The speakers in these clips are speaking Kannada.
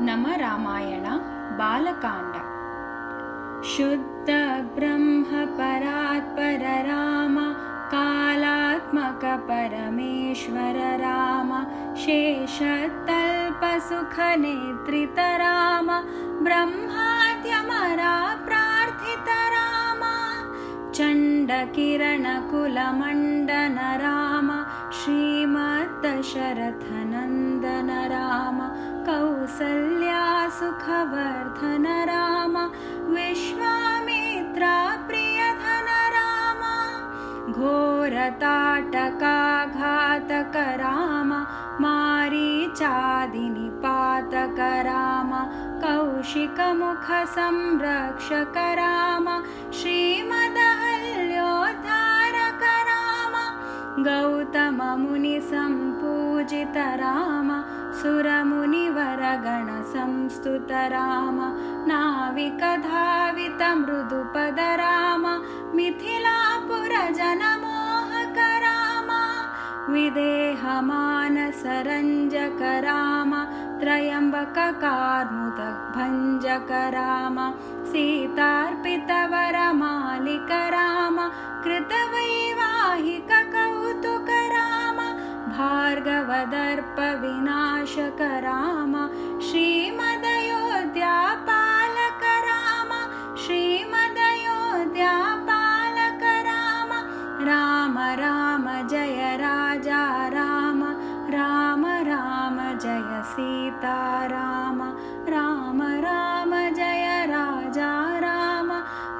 ನಮ ರಾಮಾಯಣ ಬಾಲಕಾಂಡ. ಶುದ್ಧ ಬ್ರಹ್ಮ ಪರಾತ್ಪರ ರಾಮ, ಕಾಲಾತ್ಮಕ ಪರಮೇಶ್ವರ ರಾಮ, ಶೇಷತಲ್ಪ ಸುಖ ನೇತ್ರಿತ ರಾಮ, ಬ್ರಹ್ಮಾದ್ಯಮರ ಪ್ರಾರ್ಥಿತ ರಾಮ, ಚಂಡ ಕಿರಣ ಕುಲ ಮಂಡನ ರಾಮ, ಶ್ರೀಮದ್ ದಶರಥ ನಂದನ ರಾಮ, ಕೌಸಲ್ಯಾ ಸುಖವರ್ಧನ ರಾಮ, ವಿಶ್ವಾಮಿತ್ರ ಪ್ರಿಯಧನ ರಾಮ, ಘೋರ ತಾಟಕಾಘಾತಕ ರಾಮ, ಮಾರೀಚಾದಿ ನಿಪಾತಕ ರಾಮ, ಕೌಶಿಕ ಮುಖ ಸಂರಕ್ಷಕ ರಾಮ, ಶ್ರೀಮದಹಲ್ಯೋದ್ಧಾರಕ ರಾಮ, ಗೌತಮ ಮುನಿ ಸಂಪೂಜಿತ ರಾಮ, ಸುರಮುನಿವರ ಗಣ ಸಂಸ್ತುತ ರಾಮ, ನಾವಿಕ ಧಾವಿತ ಮೃದುಪದ ರಾಮ, ಮಿಥಿಲಾಪುರ ಜನ ಮೋಹಕ ರಾಮ, ವಿದೇಹ ಮಾನಸ ರಂಜಕ ರಾಮ, ತ್ರಯಂಬಕ ಕಾರ್ಮುದ ಭಂಜಕ ರಾಮ, ಸೀತಾರ್ಪಿತ ವರ ಮಾಲಿಕ ರಾಮ, ಕೃತವೈವಾಹಿಕ ಕೌತುಕ ರಾಮ, ಭಾರ್ಗವದರ್ಪ ವಿನಾಶಕ ರಾಮ, ಶ್ರೀಮದಯೋಧ್ಯ ಪಾಲಕ ರಾಮ, ಶ್ರೀಮದಯೋಧ್ಯ ಪಾಲಕ ರಾಮ, ರಾಮ ರಾಮ ಜಯ ರಾಜ ರಾಮ, ರಾಮ ರಾಮ ಜಯ ಸೀತಾರಾಮ, ರಾಮ ರಾಮ ಜಯ ರಾಜ ರಾಮ,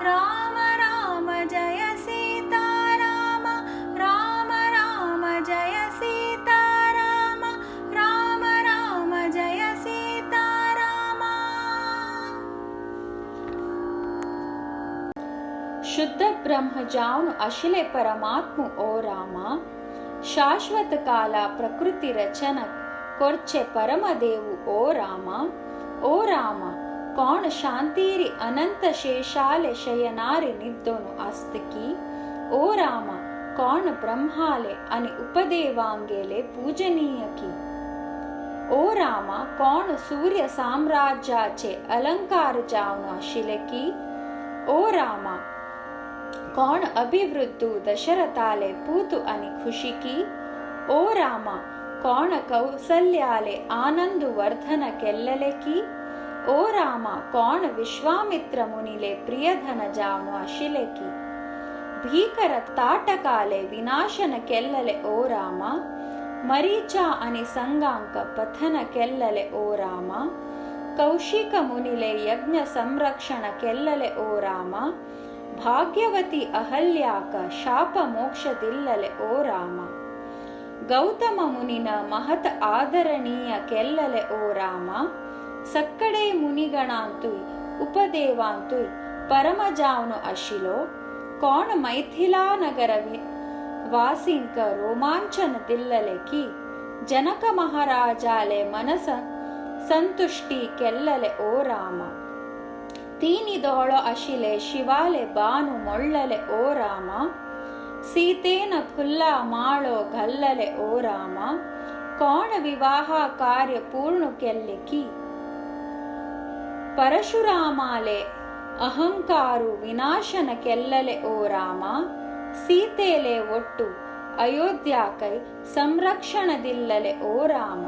ರಾಮ ರಾಮ ಜಯ ಸೀತಾರಾಮ, ರಾಮ ರಾಮ ಜಯ ಸೀತಾರಾಮ, ರಾಮ ರಾಮ ಜಯ ಸೀತಾರಾಮ. ಶುದ್ಧ ಬ್ರಹ್ಮ ಜಾವನು ಅಶಿಲೆ ಪರಮಾತ್ಮ ಓ ರಾಮ, ಶಾಶ್ವತ ಕಾಲ ಪ್ರಕೃತಿ ರಚನ ಕೊರ್ಚೆ ಪರಮದೇವು ಓ ರಾಮ. ಓ ರಾಮ, ಕೌಣ ಶಾಂತಿರಿ ಅನಂತ ಶೇಷಾಲೆ ಶಯನಾರೆ ನಿದ್ದೋನು ಆಸ್ತಕಿ. ಓ ರಾಮ, ಕೌಣ ಬ್ರಹ್ಮಾಲೆ ಅನಿ ಉಪದೇವಾಂಗೆಲೆ ಪೂಜನೀಯಕಿ. ಓ ರಾಮ, ಕೌಣ ಸೂರ್ಯ ಸಾಮ್ರಾಜ್ಯಾಚೆ ಅಲಂಕಾರ ಜಾವನು ಅಶಿಲಕಿ. ಓ ರಾಮ, कौन अभिवृद्धु दशरथाले पूतु अनि खुशी की. ओ राम, कौन कौसल्याले आनंद वर्धन केल्लले की. ओ राम, कौन विश्वामित्र मुनिले प्रियधन जावनु अशिले की. भीकर ताटकाले विनाशन केल्लले ओ राम, मरीचा अनि संगांक पथन केल्लले ओ राम, कौशिक मुनिले यज्ञ संरक्षण केल्लले ओ राಮ, ಭಾಗ್ಯವತಿ ಅಹಲ್ಯಾಕ ಶಾಪ ಮೋಕ್ಷದಿಲ್ಲಲೆ ಓ ರಾಮ, ಗೌತಮ ಮುನಿನ ಮಹತ್ ಆದರಣೀಯ ಕೆಲ್ಲಲೆ ಓ ರಾಮ, ಸಕ್ಕಡೆ ಮುನಿಗಣಾಂತು ಉಪದೇವಾಂತು ಪರಮಜಾವನು ಅಶಿಲೋ, ಕೌಣ ಮೈಥಿಲಾ ನಗರ ವಾಸಿಂಕ ರೋಮಾಂಚನ ದಿಲ್ಲಲೆ ಕಿ. ಜನಕ ಮಹಾರಾಜಾಲೆ ಮನಸ ಸಂತುಷ್ಟಿ ಕೆಲ್ಲಲೆ ಓ ರಾಮ, ತೀನಿದೋಳ ಅಶಿಲೆ ಶಿವಾಲೆ ಬಾನು ಮೊಳ್ಳಲೆ ಓ ರಾಮ, ಸೀತೇನ ಫುಲ್ಲ ಮಾಳೋ ಗಲ್ಲಲೆ ಓ ರಾಮ, ಕೌಣ ವಿವಾಹ ಕಾರ್ಯ ಪೂರ್ಣ ಕೆಲ್ಲಿಕಿ. ಪರಶುರಾಮಾಲೆ ಅಹಂಕಾರು ವಿನಾಶನ ಕೆಲ್ಲಲೆ ಓ ರಾಮ, ಸೀತೇಲೆ ಒಟ್ಟು ಅಯೋಧ್ಯಾಕೈ ಸಂರಕ್ಷಣದಿಲ್ಲಲೆ ಓ ರಾಮ.